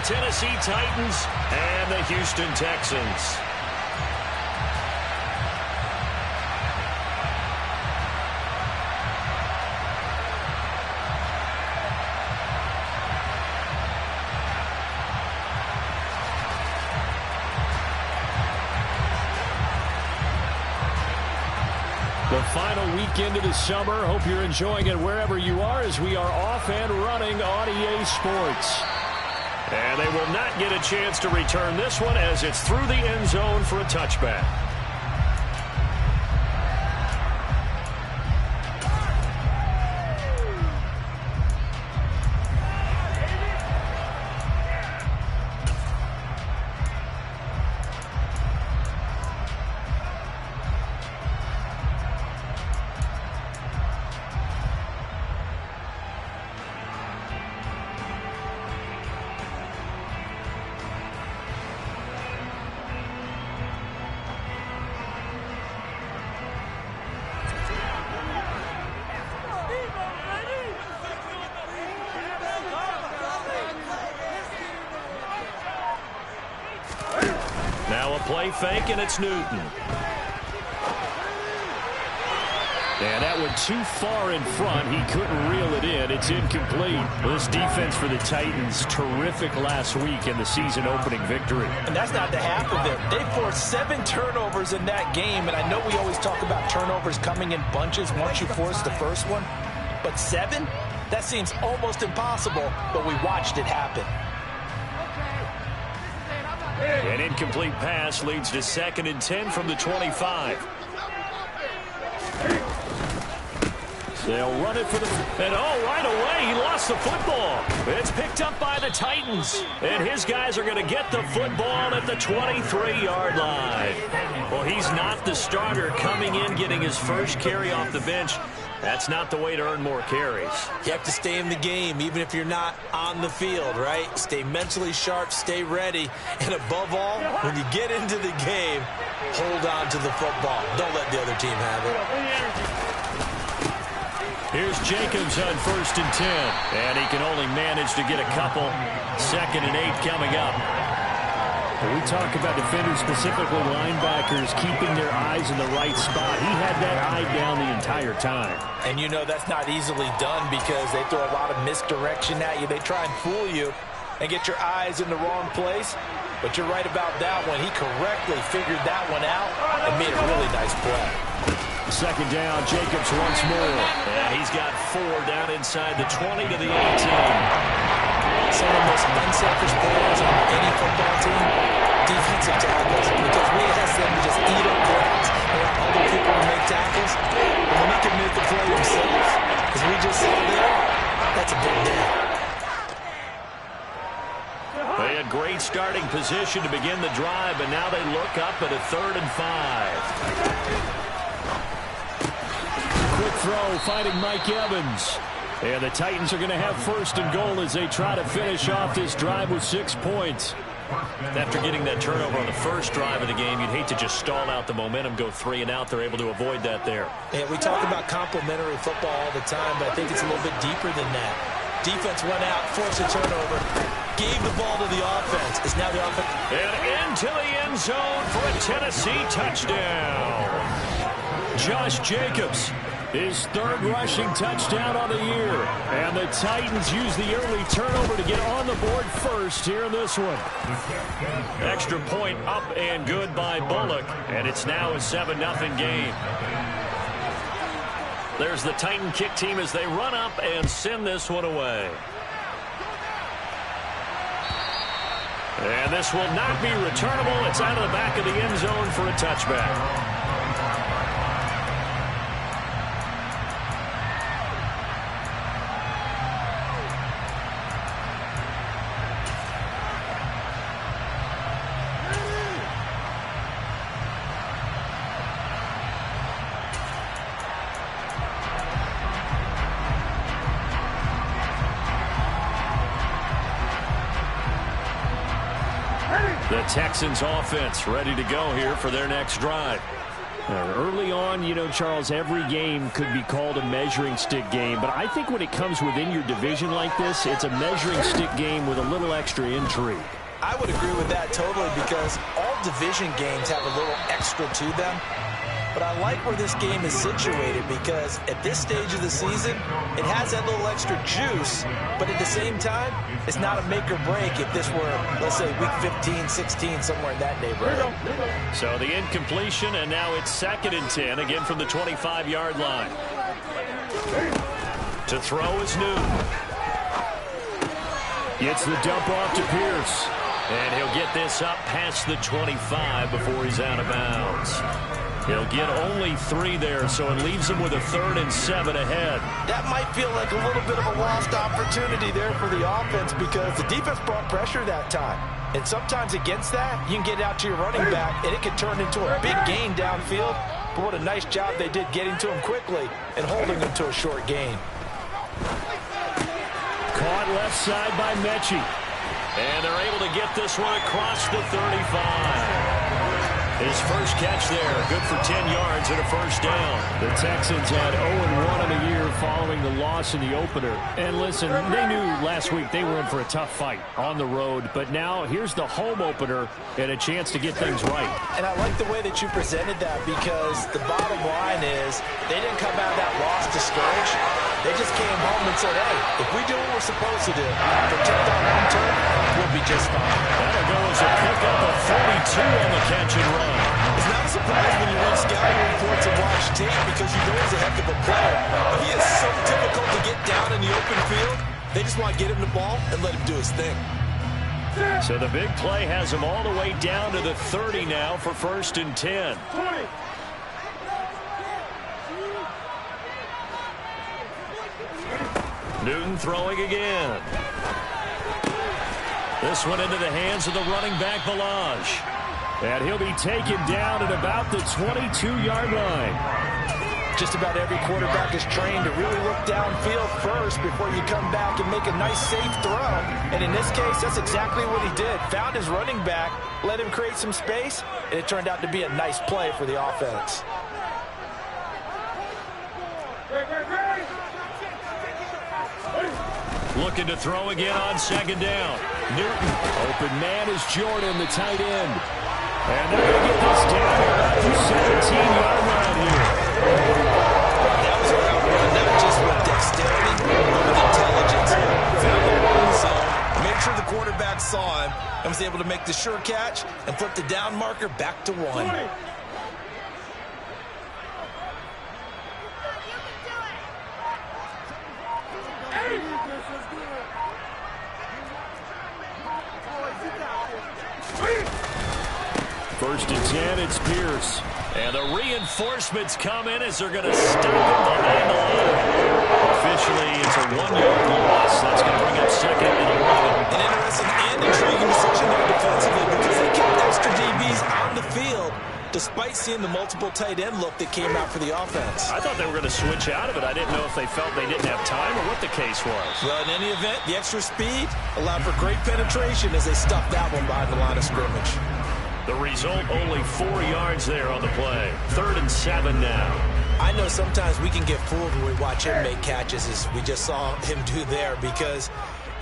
Tennessee Titans and the Houston Texans. The final weekend of the summer. Hope you're enjoying it wherever you are as we are off and running on EA Sports. And they will not get a chance to return this one as it's through the end zone for a touchback. Now a play fake, and it's Newton. And that went too far in front. He couldn't reel it in. It's incomplete. This defense for the Titans, terrific last week in the season-opening victory. And that's not the half of it. They forced 7 turnovers in that game, and I know we always talk about turnovers coming in bunches once you force the first one. But 7? That seems almost impossible, but we watched it happen. An incomplete pass leads to 2nd and 10 from the 25. They'll run it for the... And right away, he lost the football. It's picked up by the Titans. And his guys are going to get the football at the 23-yard line. Well, he's not the starter coming in, getting his first carry off the bench. That's not the way to earn more carries. You have to stay in the game, even if you're not on the field, right? Stay mentally sharp, stay ready. And above all, when you get into the game, hold on to the football. Don't let the other team have it. Here's Jacobs on 1st and 10. And he can only manage to get a couple. 2nd and 8 coming up. When we talk about defenders, specifically linebackers, keeping their eyes in the right spot. He had that eye down the entire time. And you know that's not easily done because they throw a lot of misdirection at you. They try and fool you and get your eyes in the wrong place. But you're right about that one. He correctly figured that one out and made a really nice play. 2nd down, Jacobs once more. And he's got 4 down inside the 20 to the 18. Some of the most unselfish players on any football team, defensive tackles, because we ask them to just eat up grounds and allow other people to make tackles, and when they can make the play themselves, as we just saw there, that's a big day. They had great starting position to begin the drive, but now they look up at a 3rd and 5. Quick throw, finding Mike Evans. And the Titans are going to have 1st and goal as they try to finish off this drive with 6 points. After getting that turnover on the first drive of the game, you'd hate to just stall out the momentum, go 3 and out. They're able to avoid that there. And we talk about complementary football all the time, but I think it's a little bit deeper than that. Defense went out, forced a turnover, gave the ball to the offense. It's now the offense. And into the end zone for a Tennessee touchdown. Josh Jacobs. His 3rd rushing touchdown on the year. And the Titans use the early turnover to get on the board first here in this one. Extra point up and good by Bullock. And it's now a 7-0 game. There's the Titan kick team as they run up and send this one away. And this will not be returnable. It's out of the back of the end zone for a touchback. The Texans offense ready to go here for their next drive. Early on, you know, Charles, every game could be called a measuring stick game. But I think when it comes within your division like this, it's a measuring stick game with a little extra intrigue. I would agree with that totally because all division games have a little extra to them. But I like where this game is situated because at this stage of the season, it has that little extra juice, but at the same time, it's not a make or break if this were, let's say, week 15, 16, somewhere in that neighborhood. So the incompletion, and now it's 2nd and 10, again from the 25-yard line. To throw is Newton. Gets the dump off to Pierce. And he'll get this up past the 25 before he's out of bounds. He'll get only 3 there, so it leaves him with a 3rd and 7 ahead. That might feel like a little bit of a lost opportunity there for the offense because the defense brought pressure that time. And sometimes against that, you can get out to your running back, and it can turn into a big gain downfield. But what a nice job they did getting to him quickly and holding him to a short gain. Caught left side by Mechie. And they're able to get this one across the 35. His first catch there, good for 10 yards and a first down. The Texans had 0-1 on the year following the loss in the opener. And listen, they knew last week they were in for a tough fight on the road. But now here's the home opener and a chance to get things right. And I like the way that you presented that because the bottom line is they didn't come out of that loss discouraged. They just came home and said, hey, if we do what we're supposed to do, protect our home turf, we'll be just fine. That'll go as a pickup of 42 on the catch and run. It's not a surprise when you run scouting reports and watch tape because you know he's a heck of a player. But he is so difficult to get down in the open field. They just want to get him the ball and let him do his thing. So the big play has him all the way down to the 30 now for 1st and 10. 20. Newton throwing again. This one into the hands of the running back, Balaj. And he'll be taken down at about the 22-yard line. Just about every quarterback is trained to really look downfield first before you come back and make a nice, safe throw. And in this case, that's exactly what he did. Found his running back, let him create some space, and it turned out to be a nice play for the offense. Looking to throw again on 2nd down. Newton. Open man is Jordan, the tight end. And they're going to get this down about the 17-yard line here. That was a route run, not just with dexterity, but with intelligence. Found the one zone, made sure the quarterback saw him, and was able to make the sure catch and flip the down marker back to 1. 20. First and 10, it's Pierce. And the reinforcements come in as they're going to stop him behind the line. Officially, it's a 1-yard loss. That's going to bring up 2nd and 11. An interesting and intriguing decision there defensively because they kept extra DBs on the field despite seeing the multiple tight end look that came out for the offense. I thought they were going to switch out of it. I didn't know if they felt they didn't have time or what the case was. Well, in any event, the extra speed allowed for great penetration as they stuffed that one behind the line of scrimmage. The result, only 4 yards there on the play. 3rd and 7 now. I know sometimes we can get fooled when we watch him make catches, as we just saw him do there, because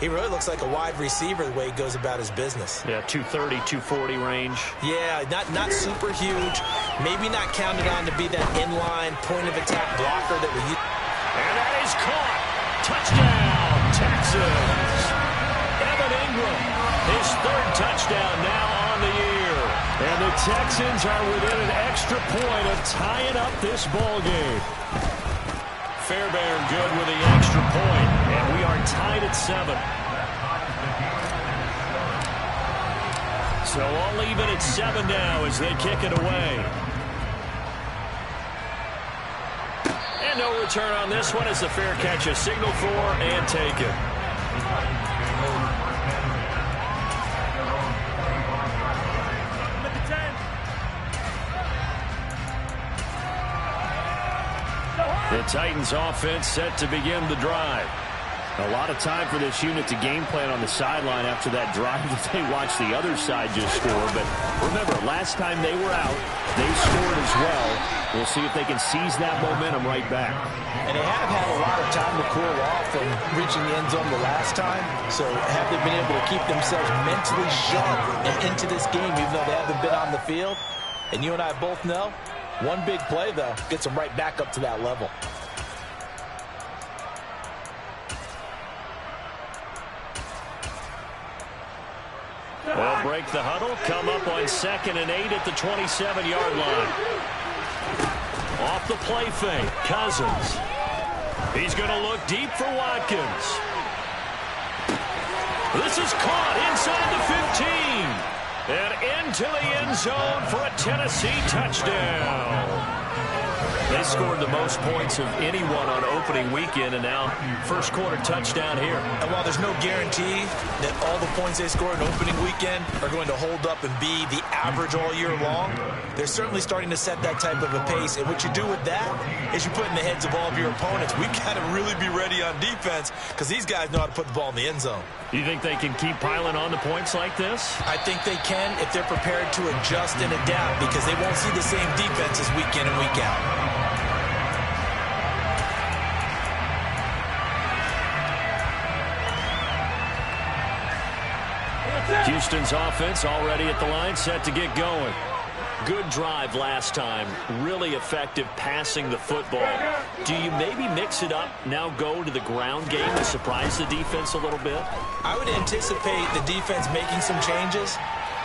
he really looks like a wide receiver the way he goes about his business. Yeah, 230, 240 range. Yeah, not super huge. Maybe not counted on to be that inline point-of-attack blocker that we use. And that is caught. Touchdown, Texans. Evan Ingram, his 3rd touchdown now on the year. And the Texans are within an extra point of tying up this ball game. Fairbairn good with the extra point, and we are tied at 7. So all even at 7 now as they kick it away. And no return on this one as the fair catch is signaled for and taken. The Titans offense set to begin the drive. A lot of time for this unit to game plan on the sideline after that drive that they watched the other side just score. But remember, last time they were out, they scored as well. We'll see if they can seize that momentum right back. And they have had a lot of time to cool off from reaching the end zone the last time. So have they been able to keep themselves mentally sharp and into this game, even though they haven't been on the field? And you and I both know, one big play, though, gets them right back up to that level. They'll break the huddle, come up on 2nd and 8 at the 27-yard line. Off the play fake, Cousins. He's going to look deep for Watkins. This is caught inside the 15. And into the end zone for a Tennessee touchdown. They scored the most points of anyone on opening weekend, and now first quarter touchdown here. And while there's no guarantee that all the points they scored in opening weekend are going to hold up and be the average all year long, they're certainly starting to set that type of a pace. And what you do with that is you put in the heads of all of your opponents, we've got to really be ready on defense because these guys know how to put the ball in the end zone. Do you think they can keep piling on the points like this? I think they can if they're prepared to adjust and adapt because they won't see the same defenses week in and week out. Houston's offense already at the line, set to get going. Good drive last time. Really effective passing the football. Do you maybe mix it up, now go to the ground game to surprise the defense a little bit? I would anticipate the defense making some changes,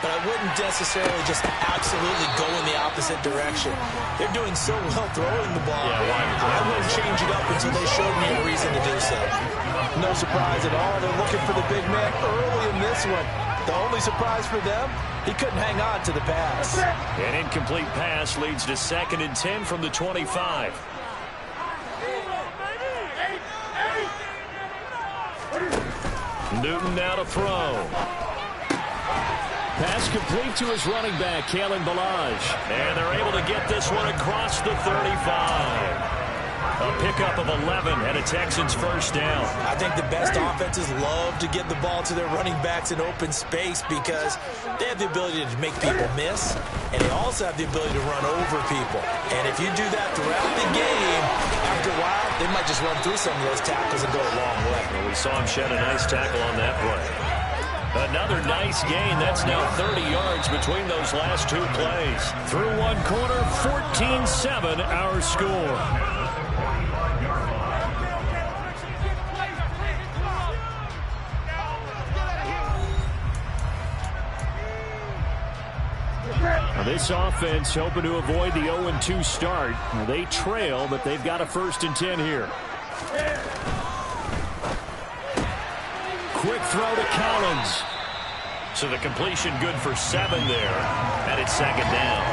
but I wouldn't necessarily just absolutely go in the opposite direction. They're doing so well throwing the ball. Yeah, I wouldn't change it up until they showed me a reason to do so. No surprise at all. They're looking for the big man early in this one. The only surprise for them, he couldn't hang on to the pass. An incomplete pass leads to 2nd and 10 from the 25. Newton now to throw. Pass complete to his running back, Kalen Ballage. And they're able to get this one across the 35. A pickup of 11 and a Texans first down. I think the best offenses love to get the ball to their running backs in open space because they have the ability to make people miss, and they also have the ability to run over people. And if you do that throughout the game, after a while, they might just run through some of those tackles and go a long way. Well, we saw him shed a nice tackle on that play. Another nice gain. That's now 30 yards between those last two plays. Through one quarter, 14-7 our score. Now this offense hoping to avoid the 0-2 start. They trail, but they've got a 1st and 10 here. Quick throw to Collins. So the completion good for 7 there. And it's 2nd down.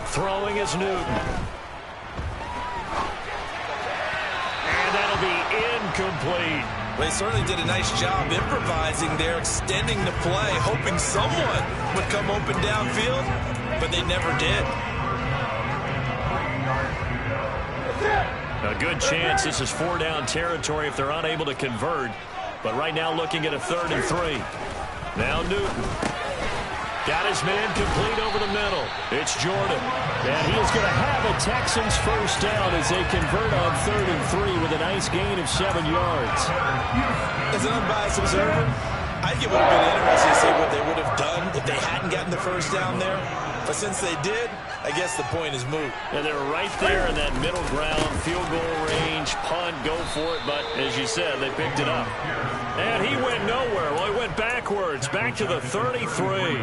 Throwing is Newton. And that'll be incomplete. They certainly did a nice job improvising there, extending the play, hoping someone would come open downfield, but they never did. A good chance this is 4-down territory if they're unable to convert. But right now looking at a 3rd and 3. Now Newton. Got his man complete over the middle. It's Jordan. And he is going to have a Texans first down as they convert on 3rd and 3 with a nice gain of 7 yards. As an unbiased observer, I think it would have been interesting to see what they would have done if they hadn't gotten the first down there. But since they did, I guess the point is moot. And they were right there in that middle ground, field goal range, punt, go for it. But as you said, they picked it up. And he went nowhere. Well, he went backwards, back to the 33.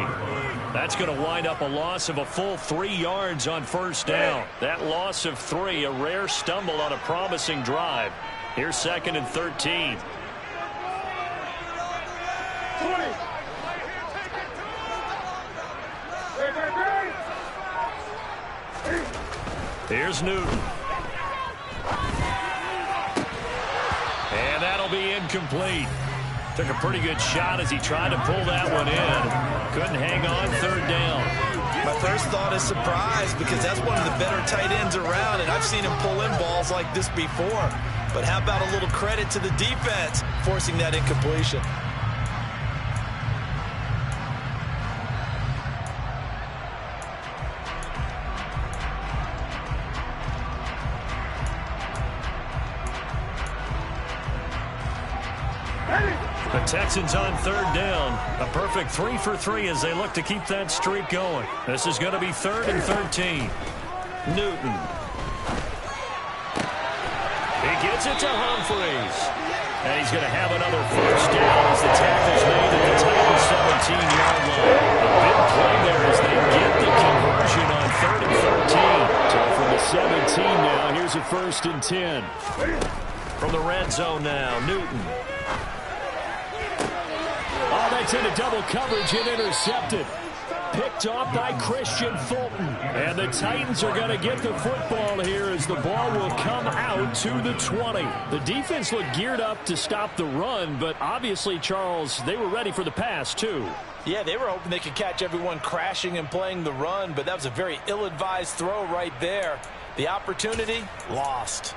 That's going to wind up a loss of a full 3 yards on first down. That loss of 3, a rare stumble on a promising drive. Here's 2nd and 13. Here's Newton. And that'll be incomplete. Took a pretty good shot as he tried to pull that one in. Couldn't hang on third down. My first thought is surprise because that's one of the better tight ends around, and I've seen him pull in balls like this before. But how about a little credit to the defense forcing that incompletion? The Texans on third down. A perfect 3 for 3 as they look to keep that streak going. This is going to be 3rd and 13. Newton. He gets it to Humphries. And he's going to have another first down as the tackle's made at the Titans' 17-yard line. A big play there as they get the conversion on 3rd and 13. So from the 17 now, here's a 1st and 10. From the red zone now, Newton. Oh, that's into double coverage and intercepted. Picked off by Christian Fulton. And the Titans are going to get the football here as the ball will come out to the 20. The defense looked geared up to stop the run, but obviously, Charles, they were ready for the pass, too. Yeah, they were hoping they could catch everyone crashing and playing the run, but that was a very ill-advised throw right there. The opportunity, lost.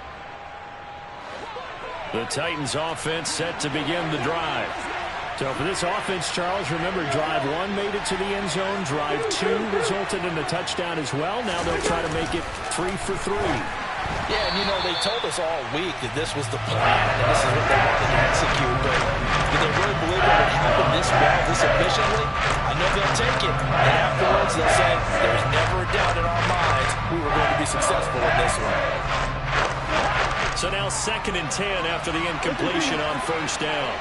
The Titans offense set to begin the drive. So for this offense, Charles, remember, drive 1 made it to the end zone. Drive 2 resulted in a touchdown as well. Now they'll try to make it 3 for 3. Yeah, and you know, they told us all week that this was the plan and this is what they wanted to execute. But did they really believe it would happen this well, this efficiently? I know they'll take it. And afterwards, they'll say, there's never a doubt in our minds we were going to be successful in this one. So now 2nd and 10 after the incompletion on first down.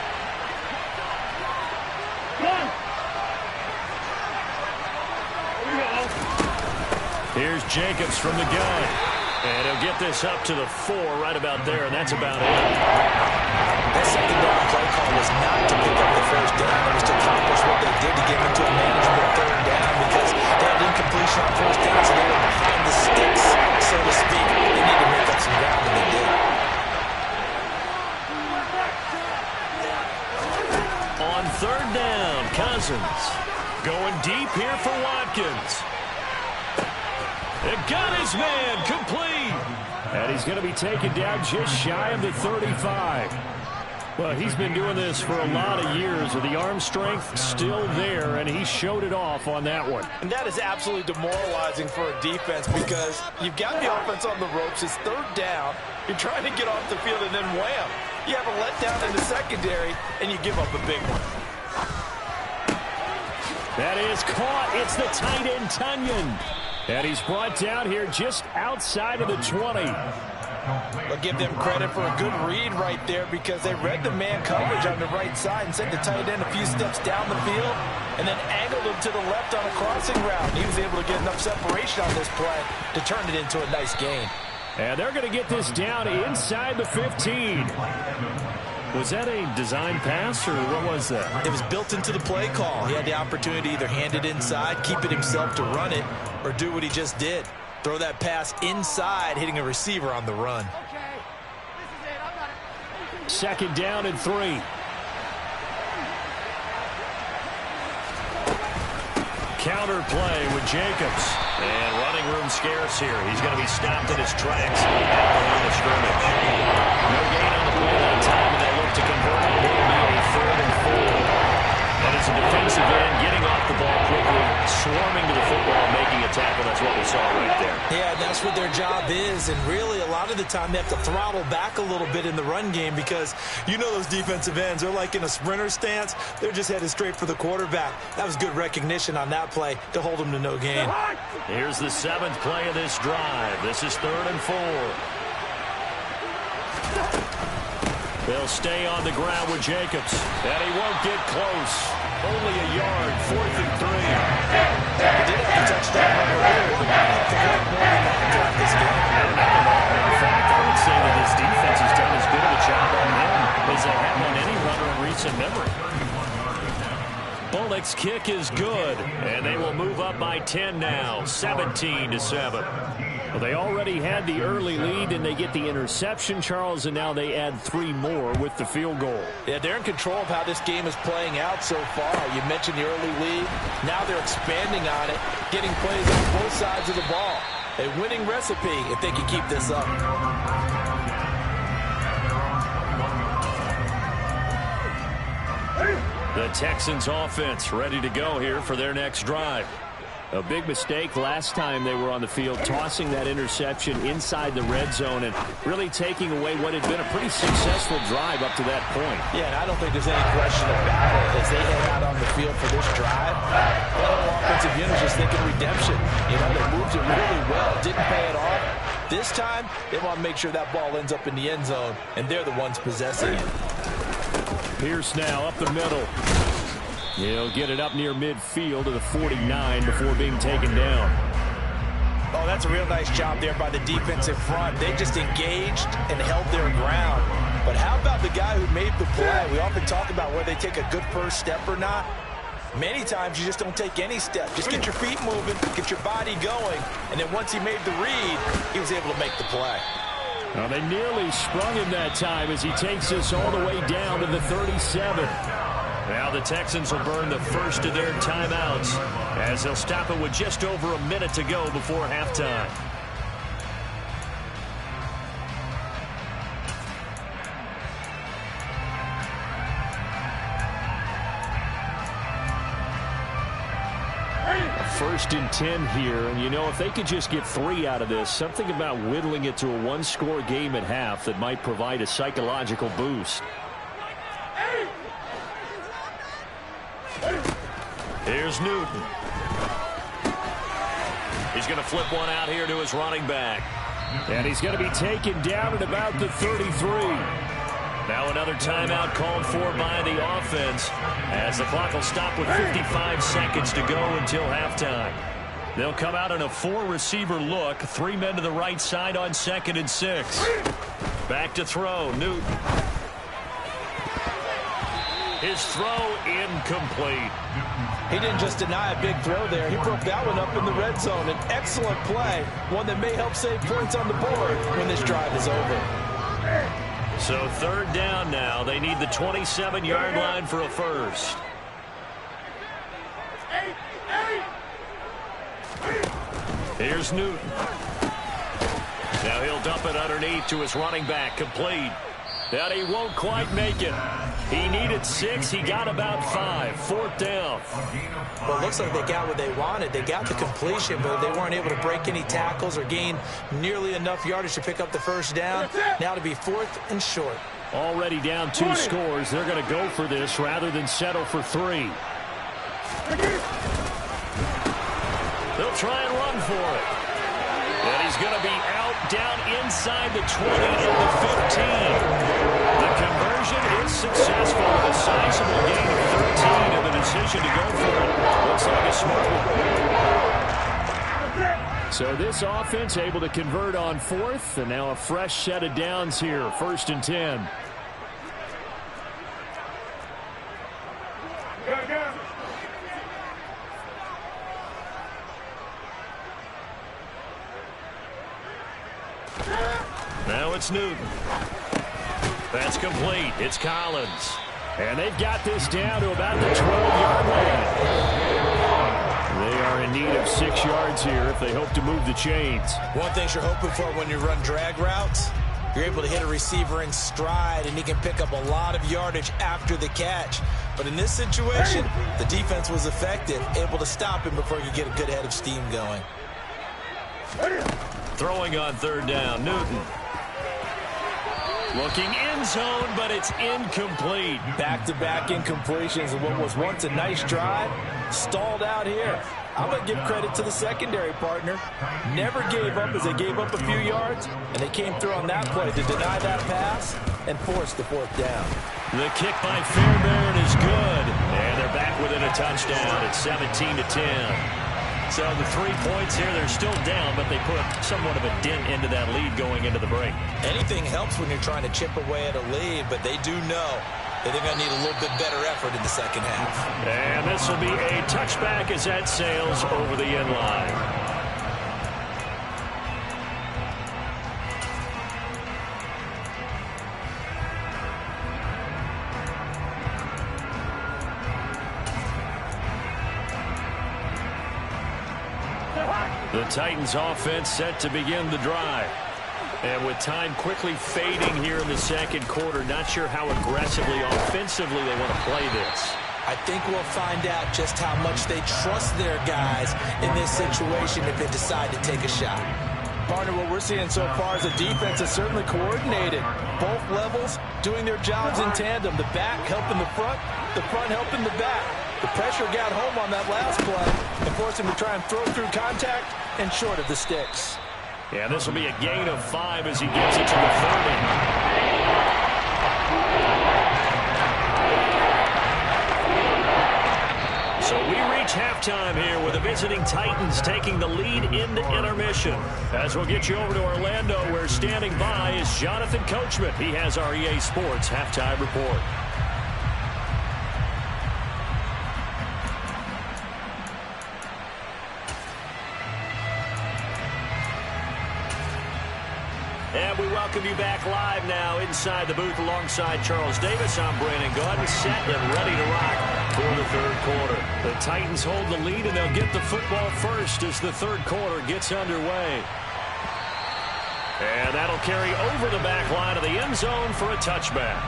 Here's Jacobs from the gun. And he'll get this up to the 4 right about there, and that's about it. That second down play call was not to pick up the first down. It was to accomplish what they did to get into a manageable third down because they had incompletion on first down, so they were behind the sticks, so to speak. They need to make up some ground, and they did. On third down, Cousins going deep here for Watkins. It got his man complete. And he's going to be taken down just shy of the 35. Well, he's been doing this for a lot of years with the arm strength still there, and he showed it off on that one. And that is absolutely demoralizing for a defense because you've got the offense on the ropes. It's third down. You're trying to get off the field, and then wham. You have a letdown in the secondary, and you give up a big one. That is caught. It's the tight end, Tunyon. And he's brought down here just outside of the 20. I'll give them credit for a good read right there because they read the man coverage on the right side and sent the tight end a few steps down the field and then angled him to the left on a crossing route. He was able to get enough separation on this play to turn it into a nice gain. And they're going to get this down inside the 15. Was that a design pass, or what was that? It was built into the play call. He had the opportunity to either hand it inside, keep it himself to run it, or do what he just did. Throw that pass inside, hitting a receiver on the run. Second down and 3. Counter play with Jacobs. And running room scarce here. He's going to be stopped in his tracks at the line of scrimmage. No gain on the play that time, and they look to convert it here now a 3rd and 4. And as a defensive end, getting off the ball quickly, swarming to the football, making a tackle. That's what we saw right there. Yeah, that's what their job is. And really, a lot of the time, they have to throttle back a little bit in the run game because you know those defensive ends, they're like in a sprinter stance. They're just headed straight for the quarterback. That was good recognition on that play to hold them to no gain. Here's the 7th play of this drive. This is 3rd and 4. They'll stay on the ground with Jacobs. And he won't get close. Only a yard, 4th and 3. He did have a touchdown run earlier, but I don't think more than that throughout this game. In fact, I would say that his defense has done as good of a job on him as they have on any runner in recent memory. Well, they Its kick is good, and they will move up by 10 now, 17-7. Well, they already had the early lead, and they get the interception, Charles, and now they add 3 more with the field goal. Yeah, they're in control of how this game is playing out so far. You mentioned the early lead. Now they're expanding on it, getting plays on both sides of the ball. A winning recipe if they can keep this up. The Texans offense ready to go here for their next drive. A big mistake last time they were on the field, tossing that interception inside the red zone and really taking away what had been a pretty successful drive up to that point. Yeah, and I don't think there's any question about it. As they head out on the field for this drive, the whole offensive unit is just thinking redemption. You know, they moved it really well, didn't pay it off. This time, they want to make sure that ball ends up in the end zone, and they're the ones possessing it. Pierce now up the middle. He'll get it up near midfield to the 49 before being taken down. Oh, that's a real nice job there by the defensive front. They just engaged and held their ground. But how about the guy who made the play? We often talk about whether they take a good first step or not. Many times you just don't take any step. Just get your feet moving, get your body going, and then once he made the read, he was able to make the play. Well, they nearly sprung him that time as he takes us all the way down to the 37. Now the Texans will burn the first of their timeouts as they'll stop it with just over a minute to go before halftime. First and 10 here, and you know, if they could just get 3 out of this, something about whittling it to a one-score game at half that might provide a psychological boost. Here's Newton. He's going to flip one out here to his running back. And he's going to be taken down at about the 33. Now another timeout called for by the offense as the clock will stop with 55 seconds to go until halftime. They'll come out in a 4-receiver look. 3 men to the right side on 2nd and 6. Back to throw. Newton. His throw incomplete. He didn't just deny a big throw there. He broke that one up in the red zone. An excellent play. One that may help save points on the board when this drive is over. So 3rd down now. They need the 27-yard line for a first. Here's Newton. Now he'll dump it underneath to his running back. Complete. That he won't quite make it. He needed 6. He got about 5. 4th down. Well, it looks like they got what they wanted. They got the completion, but they weren't able to break any tackles or gain nearly enough yardage to pick up the first down. Now to be 4th and short. Already down 2 scores. They're going to go for this rather than settle for 3. They'll try and run for it. And he's going to be out down inside the 20 and the 15. The conversion is successful with a sizable gain of 13, and the decision to go for it looks like a smart one. So this offense able to convert on 4th, and now a fresh set of downs here. 1st and 10. Now it's Newton. That's complete. It's Collins. And they've got this down to about the 12-yard line. They are in need of 6 yards here if they hope to move the chains. One thing you're hoping for when you run drag routes, you're able to hit a receiver in stride, and he can pick up a lot of yardage after the catch. But in this situation, the defense was effective, able to stop him before he could get a good head of steam going. Throwing on 3rd down, Newton. Looking end zone, but it's incomplete. Back-to-back incompletions of what was once a nice drive, stalled out here. I'm going to give credit to the secondary partner. Never gave up as they gave up a few yards, and they came through on that play to deny that pass and force the 4th down. The kick by Fairbairn is good, and they're back within a touchdown at 17-10. So the 3 points here, they're still down, but they put somewhat of a dent into that lead going into the break. Anything helps when you're trying to chip away at a lead, but they do know they're going to need a little bit better effort in the second half. And this will be a touchback as that sails over the end line. The Titans offense set to begin the drive. And with time quickly fading here in the second quarter, not sure how aggressively, offensively they want to play this. I think we'll find out just how much they trust their guys in this situation if they decide to take a shot. Partner, what we're seeing so far is the defense is certainly coordinated. Both levels doing their jobs in tandem. The back helping the front helping the back. The pressure got home on that last play and forced him to try and throw through contact and short of the sticks. Yeah, this will be a gain of 5 as he gets it to the 30. So we reach halftime here with the visiting Titans taking the lead into intermission. As we'll get you over to Orlando, where standing by is Jonathan Coachman. He has our EA Sports halftime report. And we welcome you back live now inside the booth alongside Charles Davis. I'm Brandon Gaudin, set and ready to rock for the third quarter. The Titans hold the lead, and they'll get the football first as the third quarter gets underway. And that'll carry over the back line of the end zone for a touchback.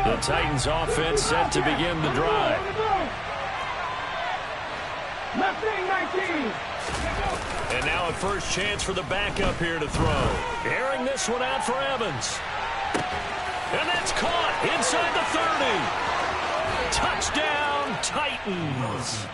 The Titans offense set to begin the drive. And now a first chance for the backup here to throw. Airing this one out for Evans. And that's caught inside the 30. Touchdown, Titans.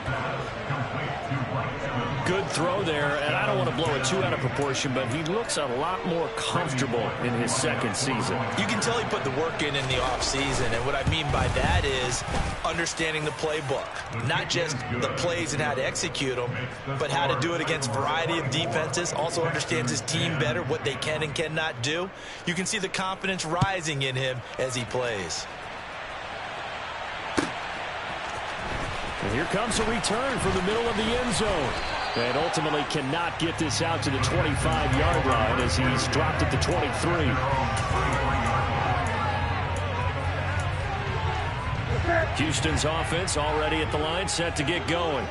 Good throw there, and I don't want to blow it too out of proportion, but he looks a lot more comfortable in his second season. You can tell he put the work in the offseason, and what I mean by that is understanding the playbook. Not just the plays and how to execute them, but how to do it against a variety of defenses. Also understands his team better, what they can and cannot do. You can see the confidence rising in him as he plays. And here comes a return from the middle of the end zone. And ultimately cannot get this out to the 25-yard line as he's dropped at the 23. Houston's offense already at the line, set to get going.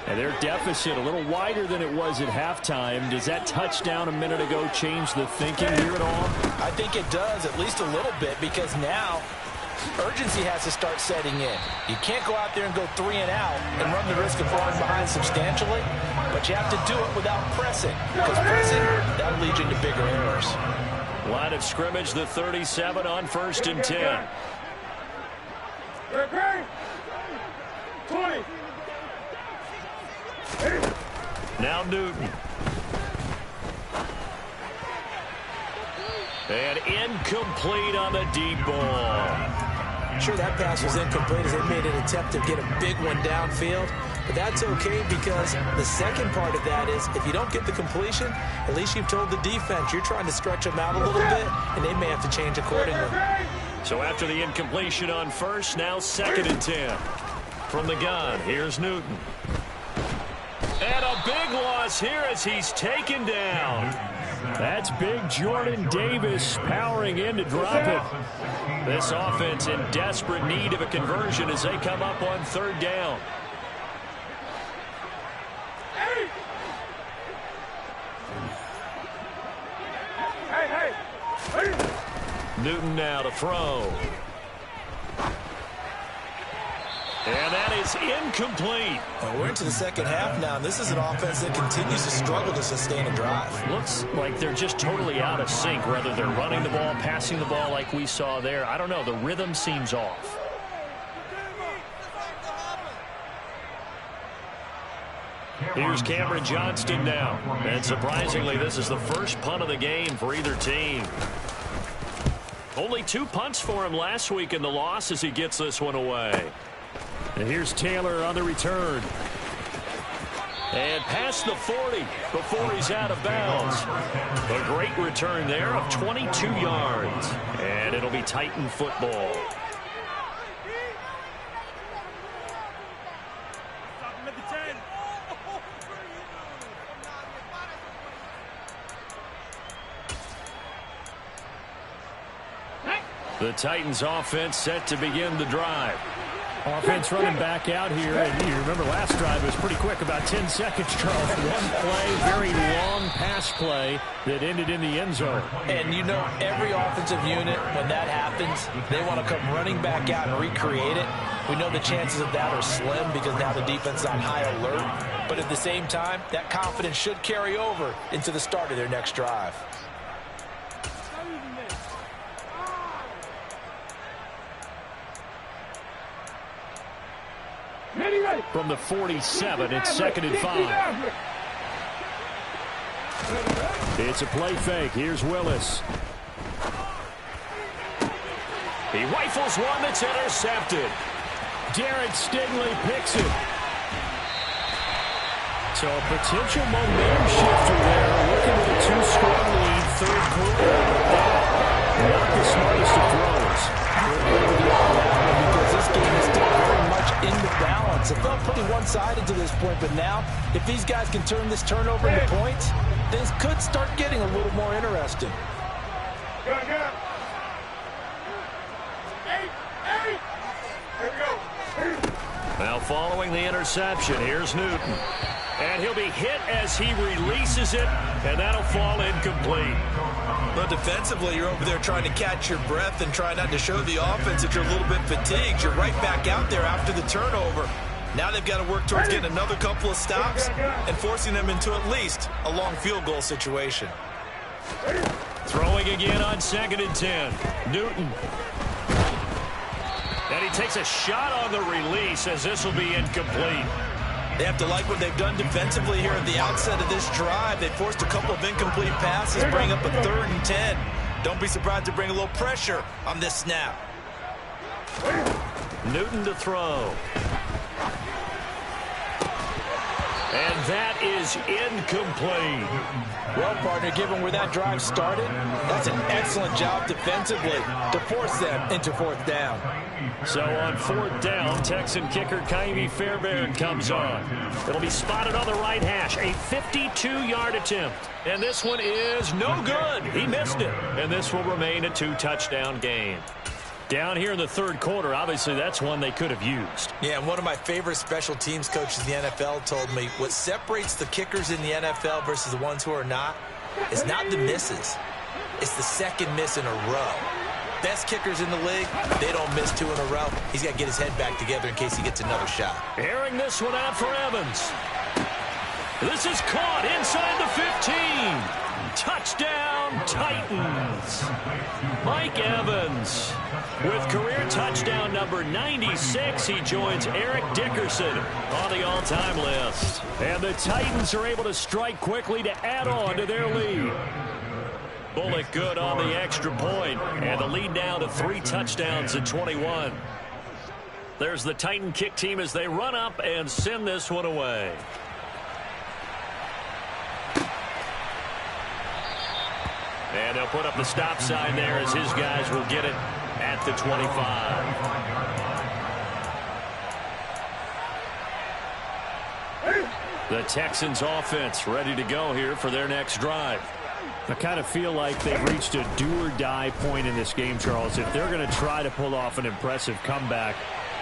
And their deficit a little wider than it was at halftime. Does that touchdown a minute ago change the thinking here at all? I think it does, at least a little bit, because now urgency has to start setting in. You can't go out there and go 3 and out and run the risk of falling behind substantially, but you have to do it without pressing, because pressing, that'll lead you into bigger errors. Line of scrimmage, the 37 on 1st and 10. 20. Now Newton. And incomplete on the deep ball. Sure, that pass was incomplete as they made an attempt to get a big one downfield, but that's okay because the second part of that is if you don't get the completion, at least you've told the defense you're trying to stretch them out a little bit, and they may have to change accordingly. So after the incompletion on 1st, now 2nd and 10. From the gun, here's Newton. And a big loss here as he's taken down. That's big Jordan Davis powering in to drop it. This offense in desperate need of a conversion as they come up on third down. Newton now to throw. And that is incomplete. Well, we're into the second half now, and this is an offense that continues to struggle to sustain a drive. Looks like they're just totally out of sync, whether they're running the ball, passing the ball like we saw there. I don't know. The rhythm seems off. Here's Cameron Johnston now. And surprisingly, this is the first punt of the game for either team. Only 2 punts for him last week in the loss as he gets this one away. And here's Taylor on the return. And past the 40 before he's out of bounds. A great return there of 22 yards. And it'll be Titan football. The Titans offense set to begin the drive. Offense running back out here, and you remember last drive was pretty quick, about 10 seconds, Charles. One play, very long pass play that ended in the end zone. And you know every offensive unit, when that happens, they want to come running back out and recreate it. We know the chances of that are slim because now the defense is on high alert. But at the same time, that confidence should carry over into the start of their next drive. From the 47, it's 2nd and 5. It's a play fake. Here's Willis. He rifles one that's intercepted. Derek Stingley picks it. So a potential momentum shifter there. Looking at a 2-score lead, third quarter. Not the smartest of throws. Because this game is still very much in the balance. It felt pretty one-sided to this point, but now, if these guys can turn this turnover into points, things could start getting a little more interesting. Now following the interception, here's Newton. And he'll be hit as he releases it, and that'll fall incomplete. But defensively, you're over there trying to catch your breath and try not to show the offense that you're a little bit fatigued. You're right back out there after the turnover. Now they've got to work towards getting another couple of stops and forcing them into at least a long field goal situation. Throwing again on 2nd and 10. Newton. And he takes a shot on the release as this will be incomplete. They have to like what they've done defensively here at the outset of this drive. They forced a couple of incomplete passes, bring up a 3rd and 10. Don't be surprised to bring a little pressure on this snap. Newton to throw. And that is incomplete. Well, partner, given where that drive started, that's an excellent job defensively to force them into 4th down. So on 4th down, Texan kicker Kaimi Fairbairn comes on. It'll be spotted on the right hash, a 52-yard attempt. And this one is no good. He missed it. And this will remain a 2-touchdown game. Down here in the 3rd quarter, obviously that's one they could have used. Yeah, and one of my favorite special teams coaches in the NFL told me what separates the kickers in the NFL versus the ones who are not is not the misses. It's the second miss in a row. Best kickers in the league, they don't miss 2 in a row. He's got to get his head back together in case he gets another shot. Airing this one out for Evans. This is caught inside the 15. Touchdown, Titans. Mike Evans with career touchdown number 96. He joins Eric Dickerson on the all-time list. And the Titans are able to strike quickly to add on to their lead. Bullock good on the extra point, and the lead now to 3 touchdowns at 21. There's the Titan kick team as they run up and send this one away. And they'll put up the stop sign there as his guys will get it at the 25. The Texans offense ready to go here for their next drive. I kind of feel like they've reached a do-or-die point in this game, Charles. If they're going to try to pull off an impressive comeback,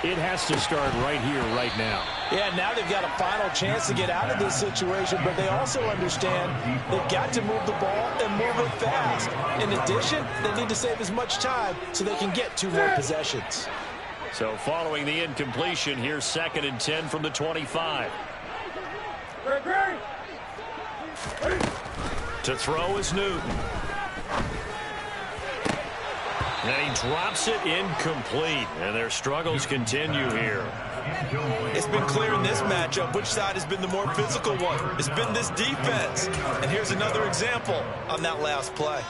it has to start right here, right now. Yeah, now they've got a final chance to get out of this situation, but they also understand they've got to move the ball and move it fast. In addition, they need to save as much time so they can get 2 more possessions. So following the incompletion, here's 2nd and 10 from the 25. To throw is Newton. And he drops it incomplete. And their struggles continue here. It's been clear in this matchup which side has been the more physical one. It's been this defense. And here's another example on that last play.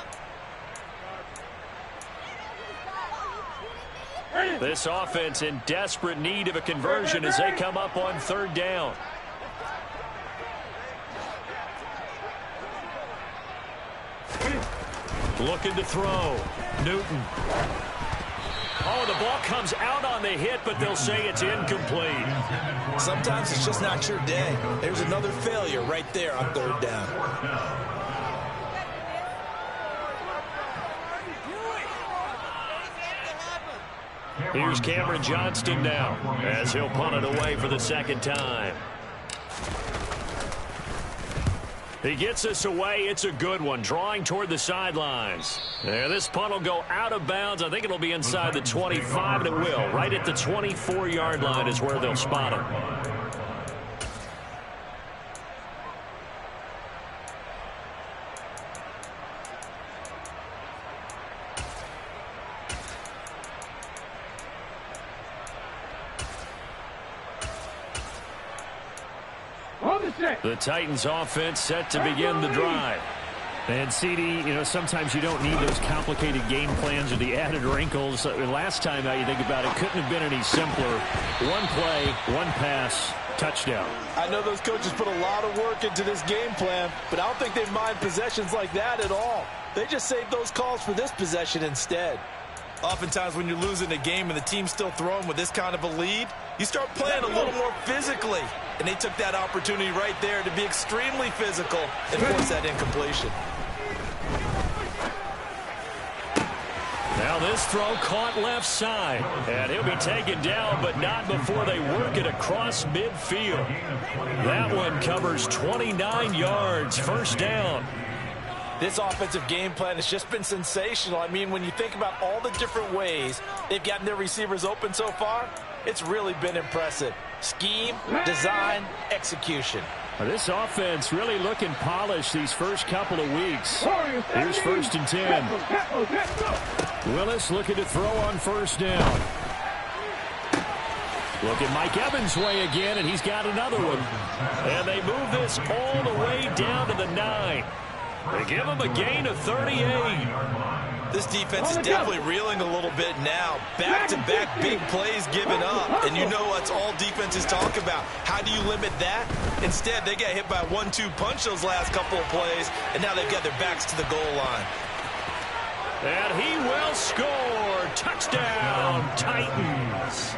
This offense in desperate need of a conversion as they come up on 3rd down. Looking to throw. Newton. Oh, the ball comes out on the hit, but they'll say it's incomplete. Sometimes it's just not your day. There's another failure right there on 3rd down. Here's Cameron Johnston now as he'll punt it away for the 2nd time. He gets us away. It's a good one, drawing toward the sidelines. And this punt will go out of bounds. I think it'll be inside the 25, and it will. Right at the 24-yard line is where they'll spot it. The Titans offense set to begin the drive. And CD, sometimes you don't need those complicated game plans or the added wrinkles. Last time out, you think about it, couldn't have been any simpler. 1 play, 1 pass, touchdown. I know those coaches put a lot of work into this game plan, but I don't think they mind possessions like that at all. They just save those calls for this possession instead. Oftentimes when you're losing a game and the team's still throwing with this kind of a lead, you start playing a little more physically. And they took that opportunity right there to be extremely physical and force that incompletion. Now this throw caught left side. And he'll be taken down, but not before they work it across midfield. That one covers 29 yards. 1st down. This offensive game plan has just been sensational. I mean, when you think about all the different ways they've gotten their receivers open so far, it's really been impressive. Scheme, design, execution. This offense really looking polished these first couple of weeks. Here's 1st and 10. Willis looking to throw on 1st down. Look at Mike Evans' way again, and he's got another one. And they move this all the way down to the 9. They give him a gain of 38. This defense is definitely reeling a little bit now. Back-to-back big plays given up. And you know what's all defenses talk about. How do you limit that? Instead, they got hit by a 1-2 punch those last couple of plays, and now they've got their backs to the goal line. And he will score. Touchdown, Titans.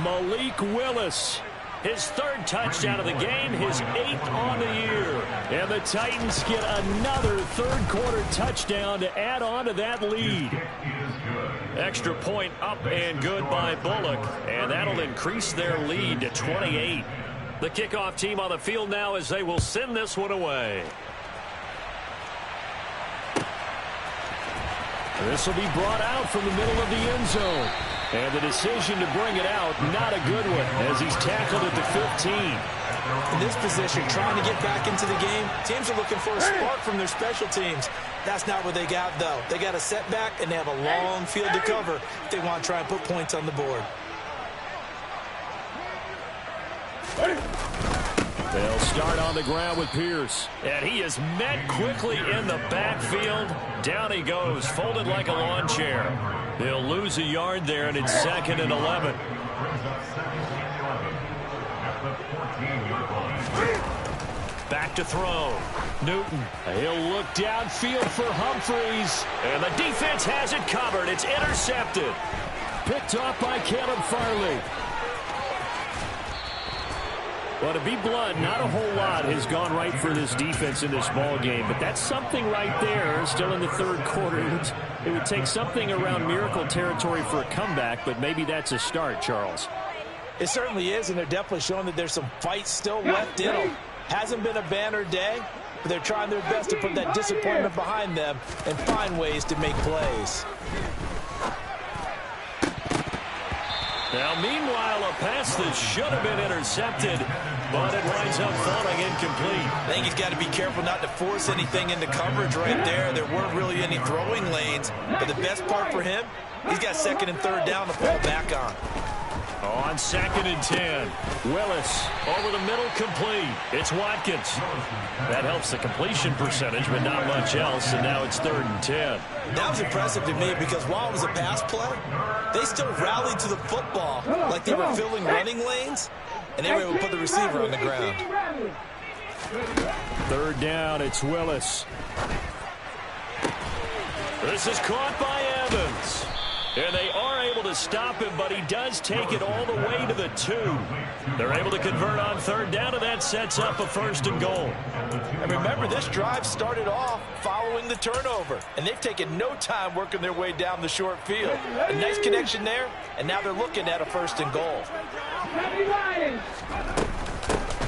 Malik Willis. His 3rd touchdown of the game, his 8th on the year. And the Titans get another 3rd quarter touchdown to add on to that lead. Extra point up and good by Bullock. And that'll increase their lead to 28. The kickoff team on the field now as they will send this one away. This will be brought out from the middle of the end zone. And the decision to bring it out, not a good one, as he's tackled at the 15. In this position, trying to get back into the game, teams are looking for a spark from their special teams. That's not what they got, though. They got a setback, and they have a long field to cover if they want to try and put points on the board. They'll start on the ground with Pierce. And he is met quickly in the backfield. Down he goes, folded like a lawn chair. They'll lose a yard there, and it's 2nd and 11. Back to throw. Newton. He'll look downfield for Humphreys. And the defense has it covered. It's intercepted. Picked off by Caleb Farley. Well, to be blunt, not a whole lot has gone right for this defense in this ball game, but that's something right there. Still in the third quarter. It would take something around miracle territory for a comeback, but maybe that's a start, Charles. It certainly is, and they're definitely showing that there's some fight still left in them. Hasn't been a banner day, but they're trying their best to put that disappointment behind them and find ways to make plays. Now, meanwhile, a pass that should have been intercepted, but it winds up falling incomplete. I think he's got to be careful not to force anything into coverage right there. There weren't really any throwing lanes, but the best part for him, he's got second and third down to fall back on. On 2nd and 10, Willis over the middle, complete. It's Watkins. That helps the completion percentage, but not much else, and now it's 3rd and 10. That was impressive to me because while it was a pass play, they still rallied to the football like they were filling running lanes, and they were able to put the receiver on the ground. 3rd down, it's Willis. This is caught by Evans. And they are able to stop him, but he does take it all the way to the 2. They're able to convert on 3rd down, and that sets up a 1st and goal. And remember, this drive started off following the turnover, and they've taken no time working their way down the short field. A nice connection there, and now they're looking at a 1st and goal.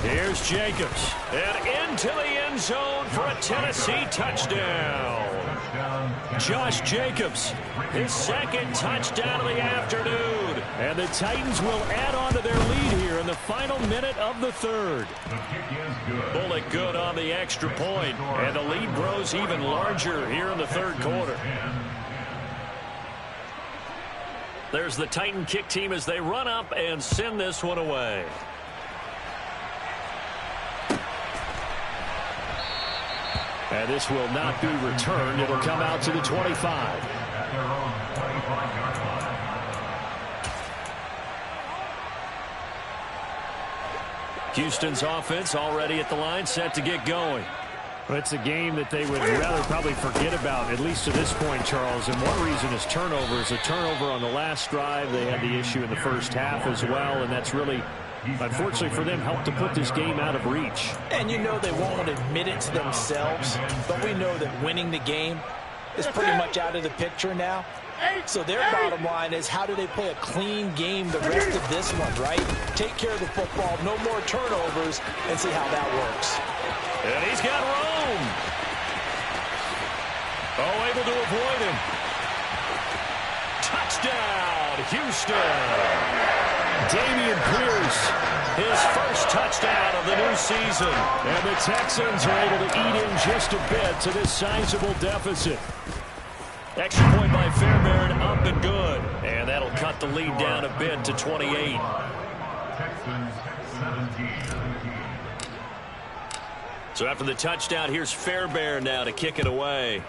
Here's Jacobs, and into the end zone for a Tennessee touchdown. Josh Jacobs, his 2nd touchdown of the afternoon. And the Titans will add on to their lead here in the final minute of the 3rd. Bullock good on the extra point, and the lead grows even larger here in the 3rd quarter. There's the Titan kick team as they run up and send this one away. And this will not be returned. It'll come out to the 25. Houston's offense already at the line, set to get going. But it's a game that they would rather probably forget about, at least to this point, Charles. And one reason is turnovers. A turnover on the last drive. They had the issue in the first half as well, and that's really, unfortunately for them, helped to put this game out of reach. And you know they won't admit it to themselves, but we know that winning the game is pretty much out of the picture now. So their bottom line is, how do they play a clean game the rest of this one, right? Take care of the football, no more turnovers, and see how that works. And he's got room. Oh, able to avoid him. Touchdown, Houston. Damian Pierce, his first touchdown of the new season. And the Texans are able to eat in just a bit to this sizable deficit. Extra point by Fairbairn, up and good. And that'll cut the lead down a bit to 28. So after the touchdown, here's Fairbairn now to kick it away.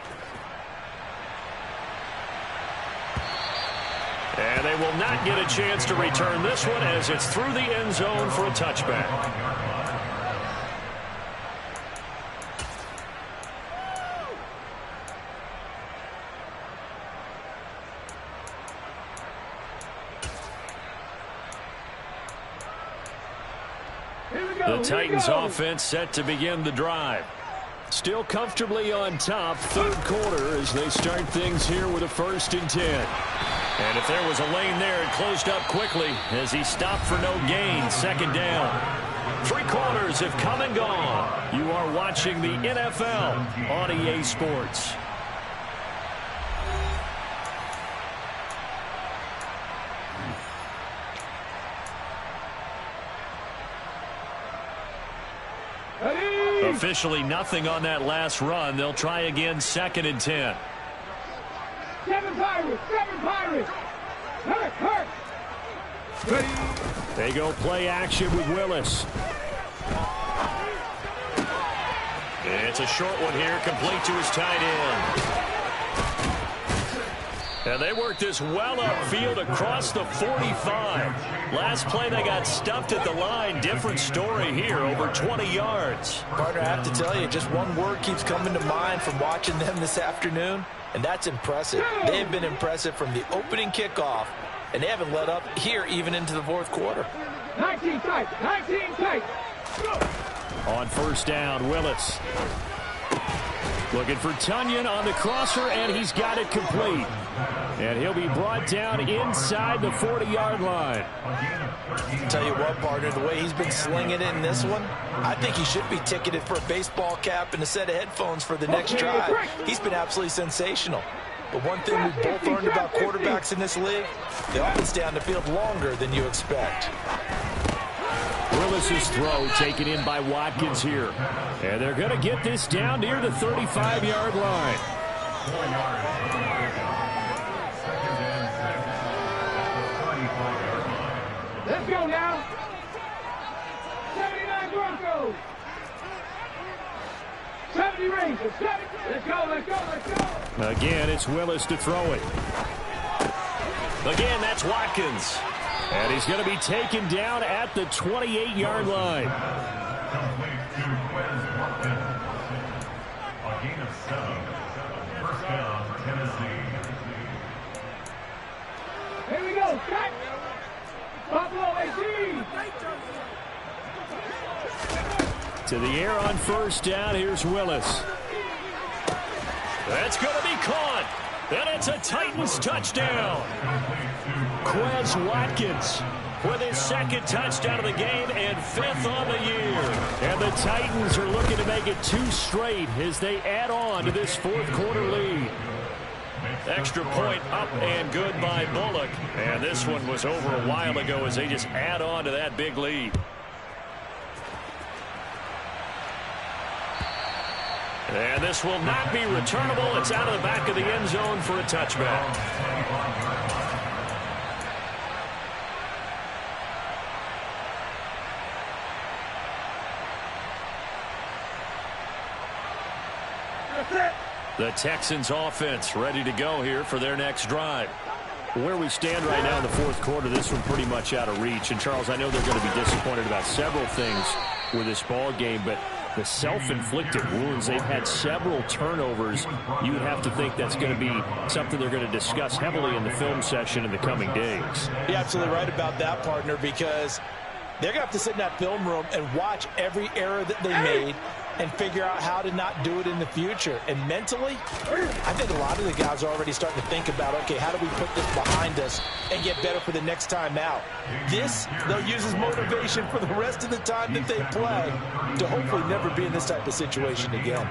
And they will not get a chance to return this one as it's through the end zone for a touchback. The Titans offense set to begin the drive. Still comfortably on top, 3rd quarter as they start things here with a 1st and 10. And if there was a lane there, it closed up quickly as he stopped for no gain. 2nd down. 3 quarters have come and gone. You are watching the NFL on EA Sports. Officially nothing on that last run. They'll try again, 2nd and 10. 7 Pirates! 7 Pirates! Hurt! They go play action with Willis. It's a short one here, complete to his tight end. And they work this well upfield across the 45. Last play they got stuffed at the line. Different story here, over 20 yards. Partner, I have to tell you, just one word keeps coming to mind from watching them this afternoon, and that's impressive. They have been impressive from the opening kickoff, and they haven't let up here even into the 4th quarter. 19 tight! 19 tight! On first down, Willis. Looking for Tunyon on the crosser, and he's got it complete. And he'll be brought down inside the 40-yard line. Tell you what, partner, the way he's been slinging it in this one, I think he should be ticketed for a baseball cap and a set of headphones for the next drive. He's been absolutely sensational. But one thing we've both learned about quarterbacks in this league, they often stay on the field longer than you expect. Willis's throw taken in by Watkins here. And they're going to get this down near the 35-yard line. Let's go now. 79 Broncos. 70 Rangers. 70. Let's go, let's go, let's go. Again, it's Willis to throw it. Again, that's Watkins. And he's going to be taken down at the 28-yard line. A gain of 7. First down, Tennessee. Here we go. Cut. Buffalo 18. To the air on first down. Here's Willis. That's going to be caught. And it's a Titans touchdown. Quez Watkins with his second touchdown of the game and 5th on the year. And the Titans are looking to make it 2 straight as they add on to this 4th quarter lead. Extra point up and good by Bullock. And this one was over a while ago as they just add on to that big lead. And this will not be returnable. It's out of the back of the end zone for a touchback. The Texans offense ready to go here for their next drive. Where we stand right now in the 4th quarter, this one pretty much out of reach. And, Charles, I know they're going to be disappointed about several things with this ball game, but the self-inflicted wounds, they've had several turnovers. You would have to think that's going to be something they're going to discuss heavily in the film session in the coming days. You're absolutely right about that, partner, because they're going to have to sit in that film room and watch every error that they made and figure out how to not do it in the future. And mentally, I think a lot of the guys are already starting to think about, okay, how do we put this behind us and get better for the next time out? This, they'll use as motivation for the rest of the time that they play to hopefully never be in this type of situation again.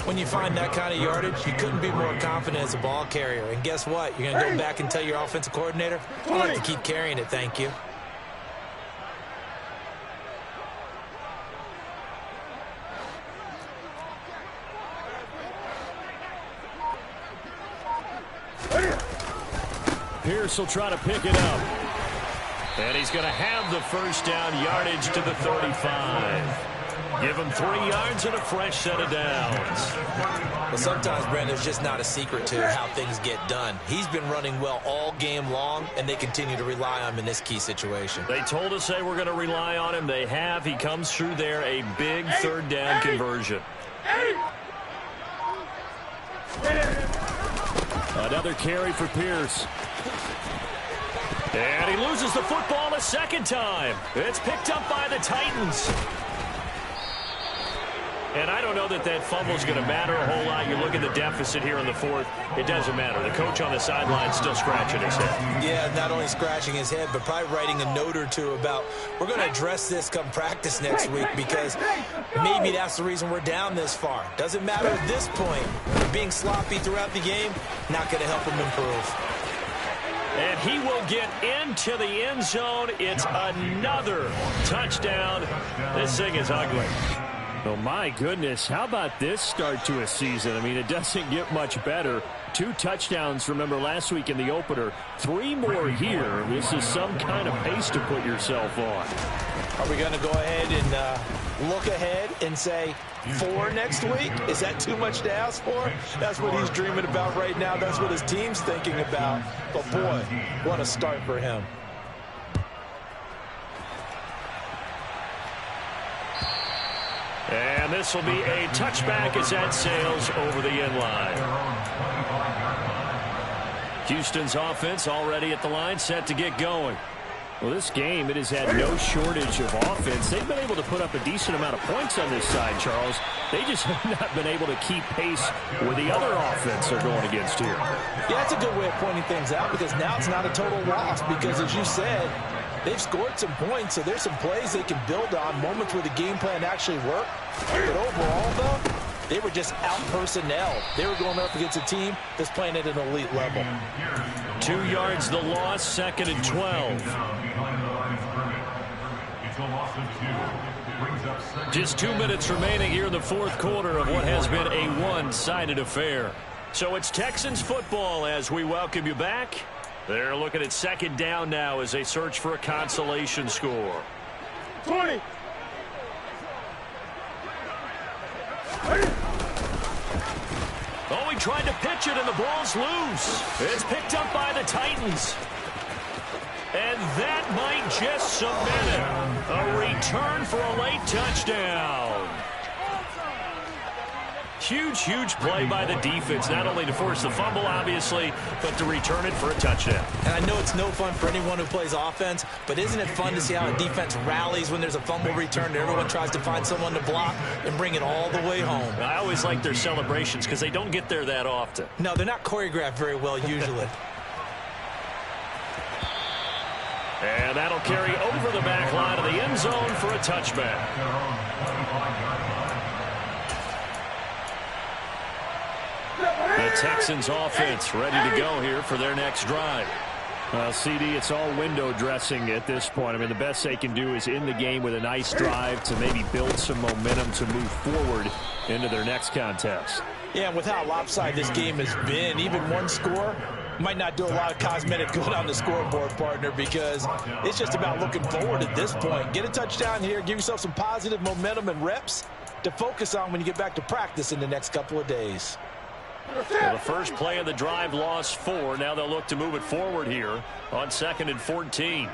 When you find that kind of yardage, you couldn't be more confident as a ball carrier. And guess what? You're going to go back and tell your offensive coordinator, I'd like to keep carrying it, thank you. Pierce will try to pick it up. And he's going to have the first down yardage to the 35. Give him 3 yards and a fresh set of downs. Well, sometimes, Brent, there's just not a secret to how things get done. He's been running well all game long, and they continue to rely on him in this key situation. They told us they were going to rely on him. They have. He comes through there, a big 3rd down conversion. Another carry for Pierce. And he loses the football a second time. It's picked up by the Titans. And I don't know that that fumble's going to matter a whole lot. You look at the deficit here in the 4th. It doesn't matter. The coach on the sideline still scratching his head. Yeah, not only scratching his head, but probably writing a note or two about, we're going to address this come practice next week because maybe that's the reason we're down this far. Doesn't matter at this point. Being sloppy throughout the game, not going to help him improve. And he will get into the end zone. It's another touchdown. This thing is ugly. Oh, my goodness. How about this start to a season? I mean, it doesn't get much better. 2 touchdowns, remember, last week in the opener. 3 more here. This is some kind of pace to put yourself on. Are we going to go ahead and look ahead and say 4 next week? Is that too much to ask for? That's what he's dreaming about right now. That's what his team's thinking about. But, boy, what a start for him. And this will be a touchback as that sails over the end line. Houston's offense already at the line, set to get going. Well, this game, it has had no shortage of offense. They've been able to put up a decent amount of points on this side, Charles. They just have not been able to keep pace with the other offense they're going against here. Yeah, that's a good way of pointing things out because now it's not a total loss because, as you said, they've scored some points, so there's some plays they can build on, moments where the game plan actually worked. But overall, though, they were just out-personnel. They were going up against a team that's playing at an elite level. 2 yards the loss, 2nd and 12. Just 2 minutes remaining here in the fourth quarter of what has been a one-sided affair. So it's Texans football as we welcome you back. They're looking at 2nd down now as they search for a consolation score. 20. Oh, he tried to pitch it, and the ball's loose. It's picked up by the Titans. And that might just cement it. A return for a late touchdown. Huge play by the defense, not only to force the fumble, obviously, but to return it for a touchdown. And I know it's no fun for anyone who plays offense, but isn't it fun to see how a defense rallies when there's a fumble return and everyone tries to find someone to block and bring it all the way home? I always like their celebrations because they don't get there that often. No, they're not choreographed very well usually. And that'll carry over the back line of the end zone for a touchback. The Texans offense ready to go here for their next drive. Well, CD, it's all window dressing at this point. I mean, the best they can do is end the game with a nice drive to maybe build some momentum to move forward into their next contest. Yeah, and with how lopsided this game has been, even one score might not do a lot of cosmetic good on the scoreboard, partner, because it's just about looking forward at this point. Get a touchdown here, give yourself some positive momentum and reps to focus on when you get back to practice in the next couple of days. Well, the first play of the drive lost 4. Now they'll look to move it forward here on 2nd and 14.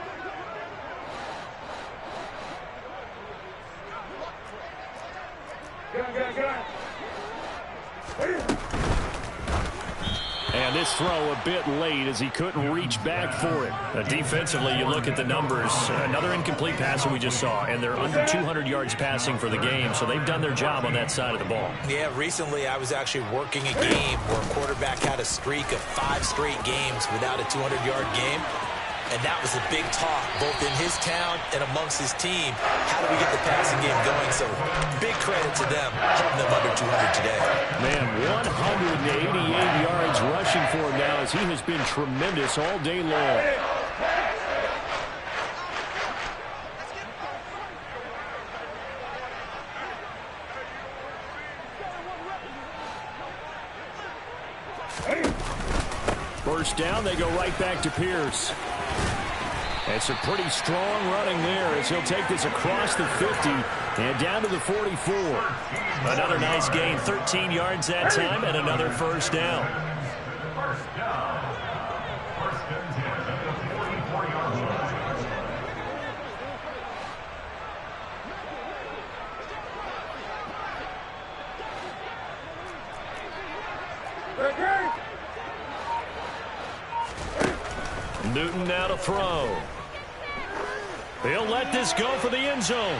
And this throw a bit late as he couldn't reach back for it. Defensively, you look at the numbers. Another incomplete pass that we just saw, and they're under 200 yards passing for the game, so they've done their job on that side of the ball. Yeah, recently I was actually working a game where a quarterback had a streak of 5 straight games without a 200-yard game. And that was a big talk, both in his town and amongst his team. How do we get the passing game going? So big credit to them, holding them under 200 today. Man, 188 yards rushing for him now as he has been tremendous all day long. First down, they go right back to Pierce. It's a pretty strong running there as he'll take this across the 50 and down to the 44. Another nice gain, 13 yards that time, and another first down. First down. First and 10 at the 44-yard line. Newton now to throw. He'll let this go for the end zone.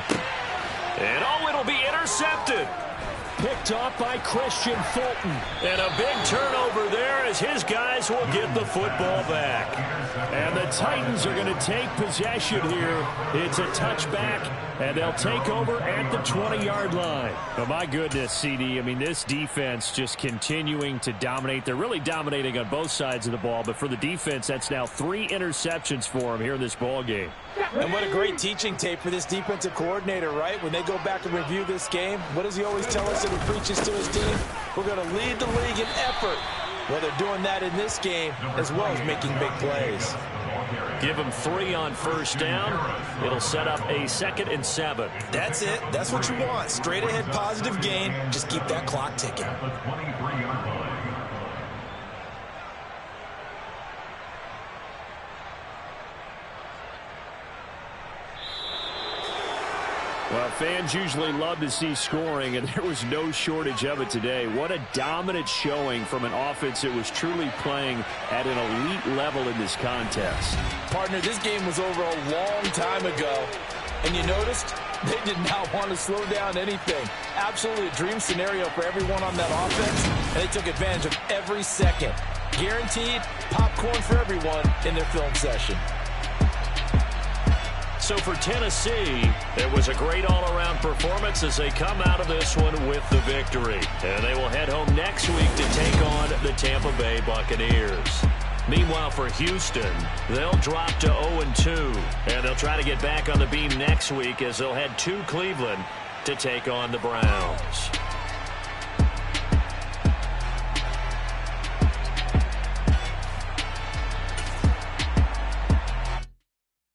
And oh, it'll be intercepted. Picked off by Christian Fulton. And a big turnover there as his guys will get the football back. And the Titans are going to take possession here. It's a touchback, and they'll take over at the 20-yard line. Oh, my goodness, CD. I mean, this defense just continuing to dominate. They're really dominating on both sides of the ball, but for the defense, that's now 3 interceptions for them here in this ball game. And what a great teaching tape for this defensive coordinator, right? When they go back and review this game, what does he always tell us that he preaches to his team? We're going to lead the league in effort. Well, they're doing that in this game as well as making big plays. Give them 3 on first down. It'll set up a 2nd and 7. That's it. That's what you want. Straight ahead positive gain. Just keep that clock ticking. The 23-yard line. Well, fans usually love to see scoring, and there was no shortage of it today. What a dominant showing from an offense that was truly playing at an elite level in this contest. Partner, this game was over a long time ago, and you noticed they did not want to slow down anything. Absolutely a dream scenario for everyone on that offense, and they took advantage of every second. Guaranteed popcorn for everyone in their film session. So for Tennessee, it was a great all-around performance as they come out of this one with the victory. And they will head home next week to take on the Tampa Bay Buccaneers. Meanwhile, for Houston, they'll drop to 0-2. And they'll try to get back on the beam next week as they'll head to Cleveland to take on the Browns.